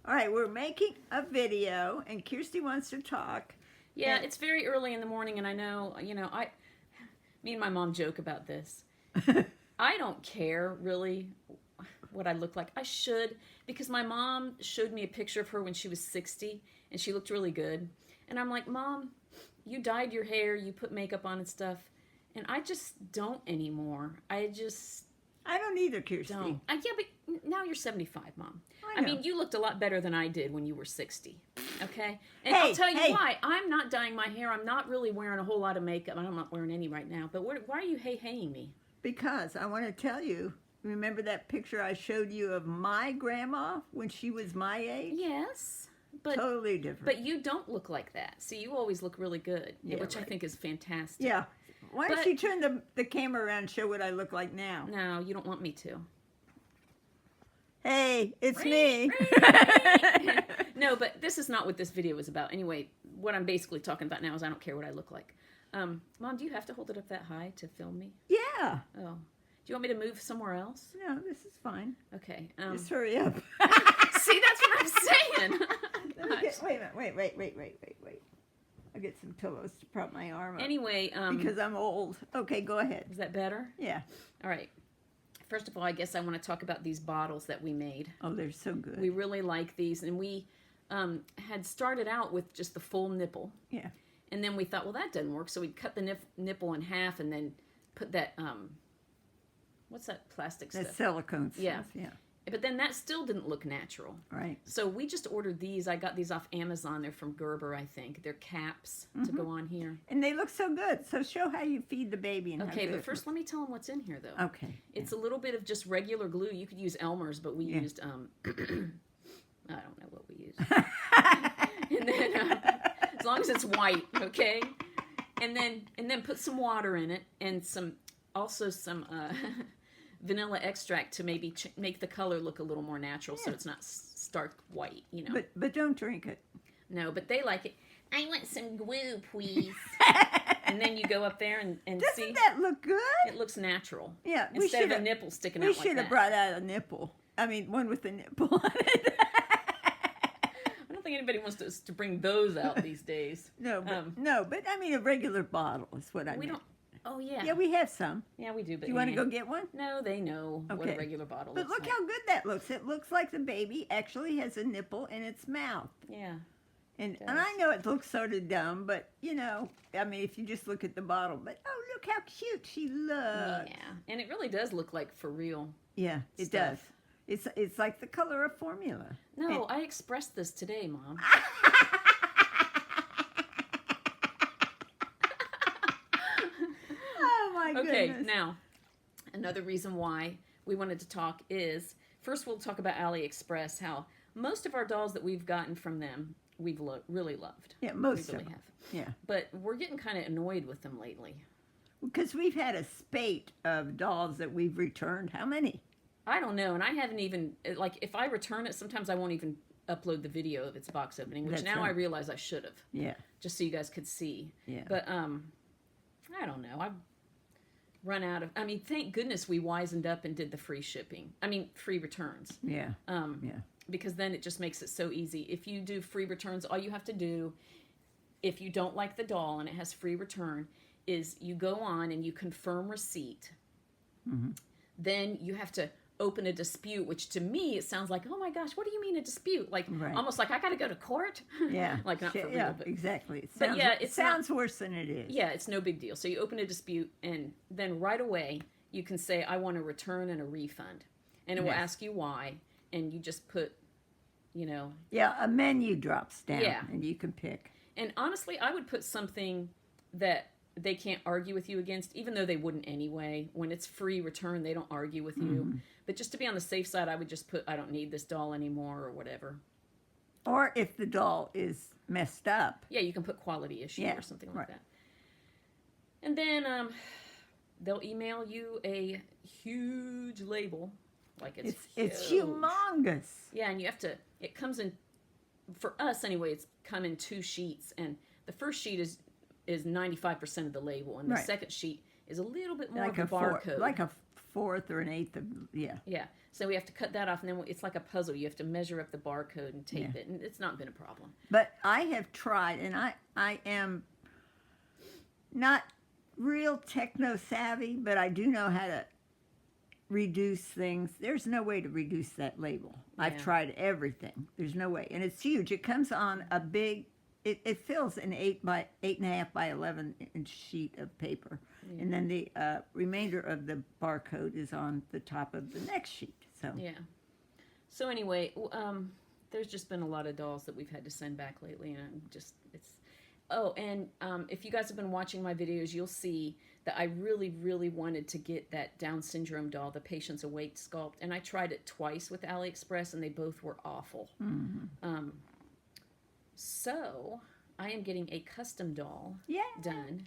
All right, we're making a video, and Kirsty wants to talk. Yeah, it's very early in the morning, and I know, me and my mom joke about this. I don't care, really, what I look like. I should, because my mom showed me a picture of her when she was 60, and she looked really good. And I'm like, Mom, you dyed your hair, you put makeup on and stuff, and I just don't anymore. I don't either, Kirsty. don't. Yeah, but now you're 75, Mom. I mean, you looked a lot better than I did when you were 60, okay? And Hey, I'll tell you why. I'm not dyeing my hair. I'm not really wearing a whole lot of makeup. I'm not wearing any right now. But why are you hey-haying me? Because I want to tell you, remember that picture I showed you of my grandma when she was my age? Yes. But, totally different. But you don't look like that. See, you always look really good, which right. I think is fantastic. Yeah. Why don't you turn the camera around and show what I look like now? No, you don't want me to. Hey, it's me. No, but this is not what this video is about. Anyway, what I'm basically talking about now is I don't care what I look like. Mom, do you have to hold it up that high to film me? Yeah. Oh. Do you want me to move somewhere else? No, this is fine. Okay. Just hurry up. See, that's what I'm saying. Wait a minute. Wait. I'll get some pillows to prop my arm up. Anyway. Because I'm old. Okay, go ahead. Is that better? Yeah. All right. First of all, I guess I want to talk about these bottles that we made. Oh, they're so good. We really like these. And we had started out with just the full nipple. Yeah. And then we thought, well, that doesn't work. So we'd cut the nipple in half and then put that, what's that plastic stuff? That silicone stuff, yeah. But then that still didn't look natural. Right. So we just ordered these. I got these off Amazon. They're from Gerber, I think. They're caps to go on here. And they look so good. So show how you feed the baby. And okay, but first let me tell them what's in here, though. Okay. It's a little bit of just regular glue. You could use Elmer's, but we used, I don't know what we used. And then, as long as it's white, okay? And then put some water in it and some vanilla extract to maybe make the color look a little more natural, so it's not stark white, But don't drink it. No, but they like it. I want some glue, please. And then you go up there and see. Doesn't that look good? It looks natural. Yeah. Instead of a nipple sticking out like that. We should have brought out a nipple. I mean, one with a nipple on it. I don't think anybody wants to bring those out these days. No, but I mean a regular bottle is what I mean. We don't. Oh, yeah. Yeah, we have some. Yeah, we do. But do you want to go get one? No, they know what a regular bottle looks like. But look how good that looks. It looks like the baby actually has a nipple in its mouth. Yeah. And I know it looks sort of dumb, but, I mean, if you just look at the bottle. But, oh, look how cute she looks. Yeah. And it really does look like for real. Yeah, it does. It's like the color of formula. No, I expressed this today, Mom. Okay, now, another reason why we wanted to talk is, first we'll talk about Aliexpress, how most of our dolls that we've gotten from them, we've really loved. Yeah, most of them. Have. Yeah. But we're getting kind of annoyed with them lately. Because we've had a spate of dolls that we've returned. How many? I don't know, and I haven't even, like, if I return it, sometimes I won't even upload the video of its box opening, which I realize I should have. Yeah. Just so you guys could see. Yeah. But, I don't know. I've run out of, thank goodness we wisened up and did the free shipping. Free returns. Yeah. Because then it just makes it so easy. If you do free returns, all you have to do, if you don't like the doll and it has free return, is you go on and you confirm receipt. Mm-hmm. Then you have to open a dispute, which to me, it sounds like, oh my gosh, what do you mean a dispute? Like, almost like I got to go to court? Yeah. Like, not for real. Yeah, exactly. It sounds worse than it is. Yeah, it's no big deal. So you open a dispute, and then right away, you can say, I want a return and a refund. And it will ask you why, and you just put, Yeah, a menu drops down, and you can pick. And honestly, I would put something that they can't argue with you against, even though they wouldn't anyway. When it's free return, they don't argue with you. But just to be on the safe side, I would just put, I don't need this doll anymore or whatever. Or if the doll is messed up. Yeah, you can put quality issue or something like that. And then they'll email you a huge label. Like it's humongous. Yeah, and you have to, it comes in, for us anyway, it's come in 2 sheets. And the first sheet is 95% of the label, and the second sheet is a little bit more like of a barcode. fourth or an eighth of, yeah. Yeah. So we have to cut that off, and then it's like a puzzle. You have to measure up the barcode and tape Yeah. it, and it's not been a problem. But I have tried, and I am not real techno savvy, but I do know how to reduce things. There's no way to reduce that label. I've Yeah. tried everything. There's no way. And it's huge. It comes on a big, it fills an 8.5 by 11 inch sheet of paper. Yeah. And then the remainder of the barcode is on the top of the next sheet. So Yeah. So anyway, there's just been a lot of dolls that we've had to send back lately, and I'm just, it's, oh, and if you guys have been watching my videos, you'll see that I really, really wanted to get that Down syndrome doll, the Patience Awake sculpt, and I tried it twice with Aliexpress, and they both were awful. mhm. So I am getting a custom doll Yeah. done.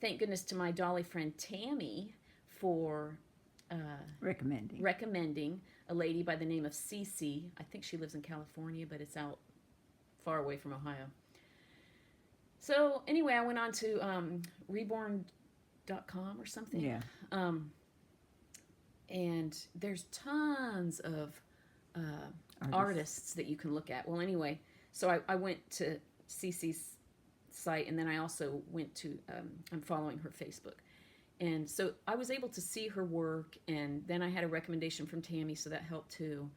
Thank goodness to my Dolly friend Tammy for recommending a lady by the name of Cece. I think she lives in California, but it's out far away from Ohio. So anyway, I went on to reborn.com or something. Yeah. And there's tons of artists that you can look at. Well, anyway, so I went to Cece's site, and then I also went to, I'm following her Facebook. And so I was able to see her work, and then I had a recommendation from Tammy, so that helped too.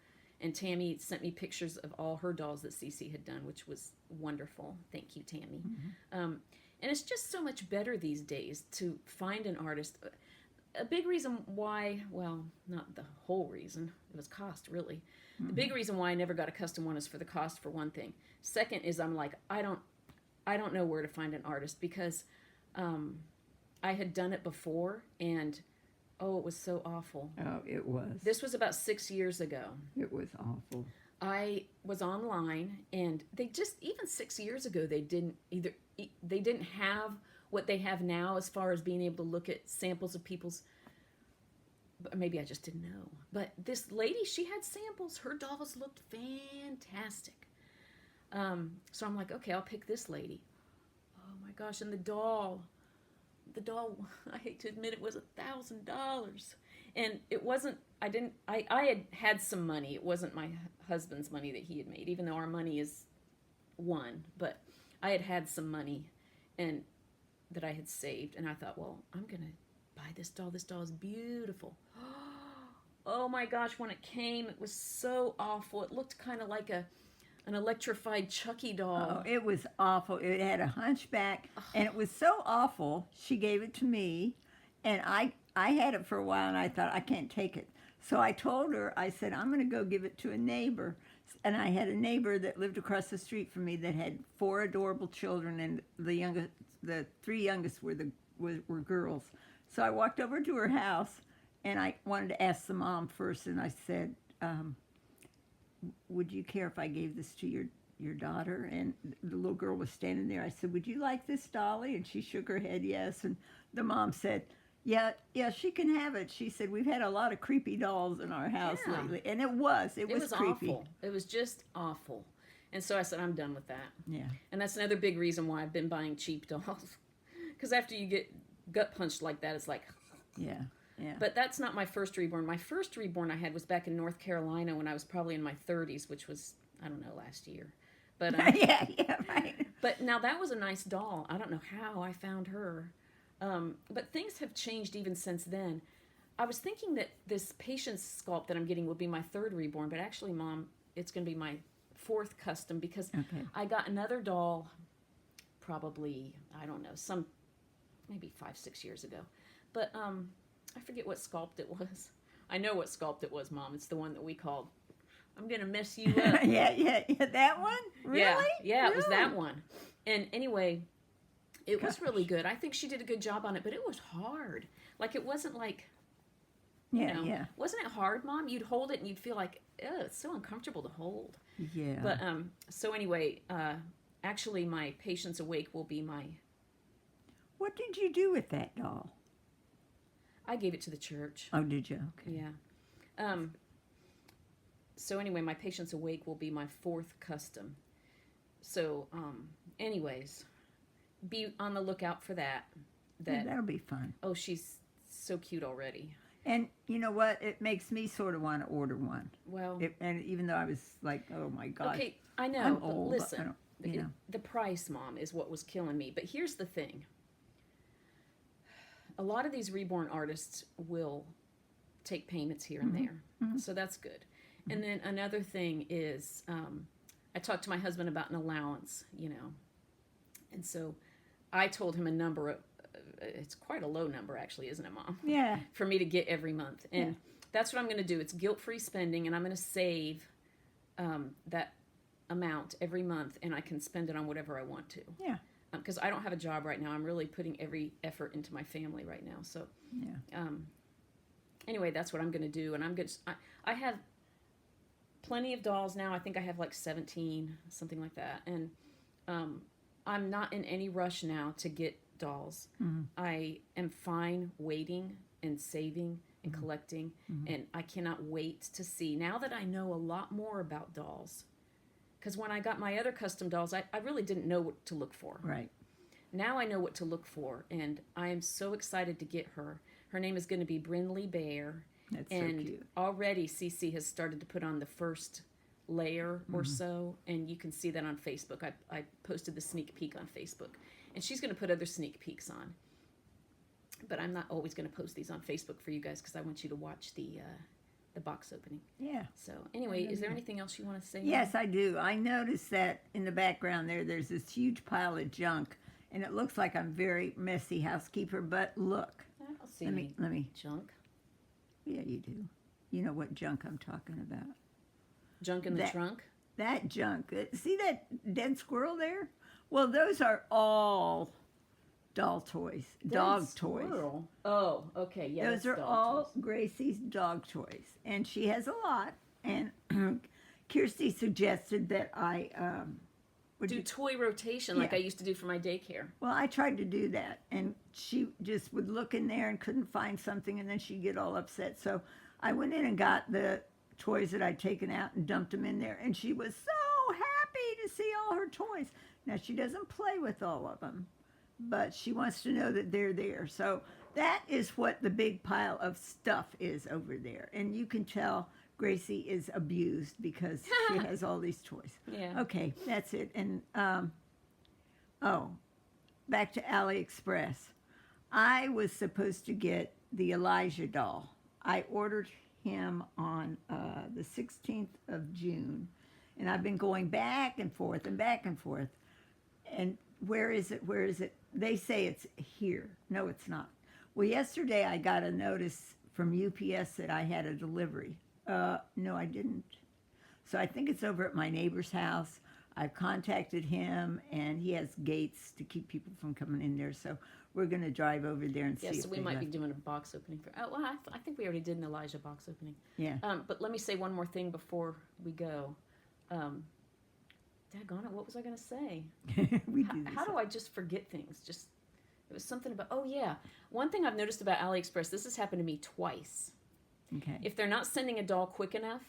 And Tammy sent me pictures of all her dolls that Cece had done, which was wonderful. Thank you, Tammy. And it's just so much better these days to find an artist. A big reason why, well, not the whole reason, it was cost, really. The big reason why I never got a custom one is for the cost, for one thing. Second is I'm like, I don't know where to find an artist, because I had done it before, and oh, it was so awful. Oh, it was. This was about 6 years ago. It was awful. I was online, and they just, even 6 years ago, they didn't have what they have now as far as being able to look at samples of people's, maybe I just didn't know. But this lady, she had samples. Her dolls looked fantastic. So I'm like, okay, I'll pick this lady. Oh my gosh, and the doll, I hate to admit, it was $1,000. And it wasn't, I had some money. It wasn't my husband's money that he had made, even though our money is one. But I had some money and that I had saved. And I thought, well, I'm going to buy this doll. This doll is beautiful. Oh my gosh, when it came, it was so awful. It looked kind of like an electrified Chucky doll. Oh, it was awful. It had a hunchback, and it was so awful. She gave it to me, and I had it for a while, and I thought, I can't take it. So I told her, I said, I'm going to go give it to a neighbor. And I had a neighbor that lived across the street from me that had 4 adorable children, and the 3 youngest were girls. So I walked over to her house, and I wanted to ask the mom first, and I said, would you care if I gave this to your daughter? And the little girl was standing there. I said, would you like this, Dolly? And she shook her head yes. And the mom said, yeah, she can have it. She said, we've had a lot of creepy dolls in our house lately. And it was creepy. Awful. It was just awful. And so I said, I'm done with that. Yeah. And that's another big reason why I've been buying cheap dolls. Because after you get gut punched like that, it's like... Yeah. Yeah. But that's not my first reborn. My first reborn I had was back in North Carolina when I was probably in my 30s, which was, I don't know, last year. But yeah, right. But now that was a nice doll. I don't know how I found her. But things have changed even since then. I was thinking that this Patience sculpt that I'm getting will be my 3rd reborn, but actually, Mom, it's going to be my 4th custom, because I got another doll probably, I don't know, maybe 5-6 years ago. But I forget what sculpt it was. I know what sculpt it was, Mom. It's the one that we called, I'm going to mess you up. yeah. That one? Really? Yeah, really? It was that one. And anyway, it was really good. I think she did a good job on it, but it was hard. Like, it wasn't like, yeah. Wasn't it hard, Mom? You'd hold it and you'd feel like, oh, it's so uncomfortable to hold. Yeah. But, so anyway, actually my Patience Awake will be my... What did you do with that doll? I gave it to the church. Oh, did you? Okay. Yeah. So anyway, my Patience Awake will be my 4th custom. So, anyways, be on the lookout for that. Yeah, that'll be fun. Oh, she's so cute already. And you know what? It makes me sort of want to order one. Well, And even though I was like, oh my gosh. okay, I know, I'm but old. I listen, don't, you know. the price, Mom, is what was killing me. But here's the thing. A lot of these reborn artists will take payments here and there. So that's good. And then another thing is, I talked to my husband about an allowance, and so I told him a number. It's quite a low number, actually, isn't it, Mom? Yeah. For me to get every month, and that's what I'm going to do. It's guilt-free spending, and I'm going to save that amount every month, and I can spend it on whatever I want to. Yeah. Because I don't have a job right now. I'm really putting every effort into my family right now. So, anyway, that's what I'm going to do, and I'm going. I have plenty of dolls now. I think I have like 17, something like that, and I'm not in any rush now to get dolls. I am fine waiting and saving and collecting, and I cannot wait to see, now that I know a lot more about dolls, because when I got my other custom dolls, I really didn't know what to look for. Right. Now I know what to look for, and I am so excited to get her. Her name is going to be Brindley Bear, That's and so cute. already Cece has started to put on the first layer or so, and you can see that on Facebook. I posted the sneak peek on Facebook, and she's going to put other sneak peeks on. But I'm not always going to post these on Facebook for you guys because I want you to watch the box opening. Yeah. So anyway, is there anything else you want to say? Yes, I do. I noticed that in the background there's this huge pile of junk, and it looks like I'm very messy housekeeper, but look. I don't see Let any me. junk. Yeah, you do. You know what junk I'm talking about. Junk in the trunk? That junk. See that dead squirrel there? Well, those are all doll toys, dog toys. Squirrel. Oh, okay. Yeah, Those are dog all toys. Gracie's dog toys, and she has a lot. And Kirsty suggested that I Do toy rotation like I used to do for my daycare. Well, I tried to do that, and she just would look in there and couldn't find something, and then she'd get all upset. So I went in and got the toys that I'd taken out and dumped them in there, and she was so happy to see all her toys. Now, she doesn't play with all of them, but she wants to know that they're there. So that is what the big pile of stuff is over there, and you can tell Gracie is abused because she has all these toys. Yeah. Okay, that's it. And back to Aliexpress. I was supposed to get the Elijah doll. I ordered him on the 16th of June, and I've been going back and forth and back and forth. And where is it? Where is it? They say it's here. No, it's not. Well, yesterday I got a notice from UPS that I had a delivery. No, I didn't. So I think it's over at my neighbor's house. I've contacted him, and he has gates to keep people from coming in there. So we're going to drive over there and see. Yeah, so if we they might be left. doing a box opening for. Oh, well, I think we already did an Elijah box opening. Yeah. But let me say one more thing before we go. Daggone it, what was I going to say? We do this. How do I just forget things? It was something about. Oh yeah, one thing I've noticed about AliExpress. This has happened to me twice. Okay. If they're not sending a doll quick enough,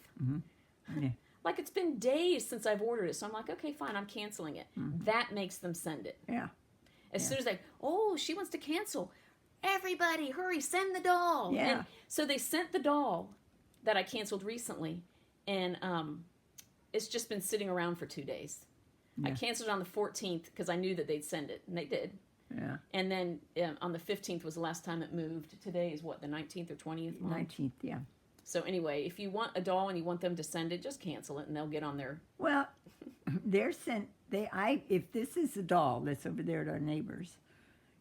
Yeah. like it's been days since I've ordered it, so I'm like, okay, fine, I'm canceling it. That makes them send it. Yeah. As soon as she wants to cancel. Everybody, hurry, send the doll. Yeah. And so they sent the doll that I canceled recently, and it's just been sitting around for 2 days. I Yeah. canceled it on the 14th because I knew that they'd send it, and they did. Yeah. And then on the 15th was the last time it moved. Today is what, the 19th or 20th? Mom? 19th, yeah. So anyway, if you want a doll and you want them to send it, just cancel it, and they'll get on their. Well, they're sent. If this is a doll that's over there at our neighbors,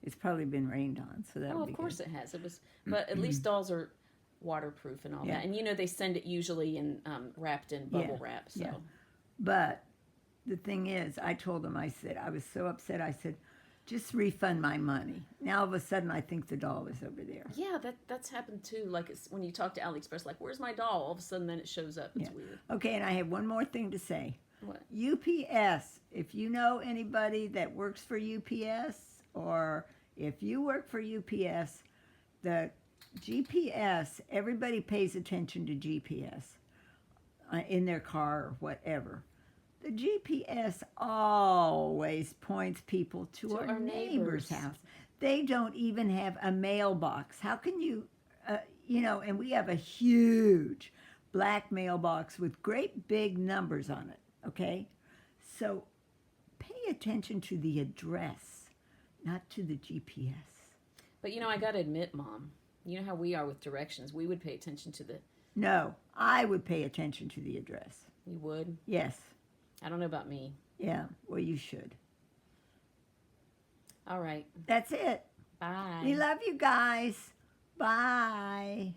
it's probably been rained on, so that. Oh, would of be course good. it has. It was, but at least dolls are waterproof and all Yeah. that. And they send it usually in wrapped in bubble wrap. So yeah. But the thing is, I told them, I said, I was so upset. I said, just refund my money. Now all of a sudden, I think the doll is over there. yeah, that's happened too. Like it's when you talk to AliExpress, like, where's my doll? All of a sudden, then it shows up. It's weird. Okay, and I have one more thing to say. What? UPS, if you know anybody that works for UPS, or if you work for UPS, the GPS, everybody pays attention to GPS in their car or whatever. The GPS always points people to our neighbor's house. They don't even have a mailbox. How can you, you know, and we have a huge black mailbox with great big numbers on it, okay? So pay attention to the address, not to the GPS. But you know, I got to admit, Mom, you know how we are with directions. We would pay attention to the. No, I would pay attention to the address. You would? Yes. I don't know about me. Yeah, well, you should. All right. That's it. Bye. We love you guys. Bye.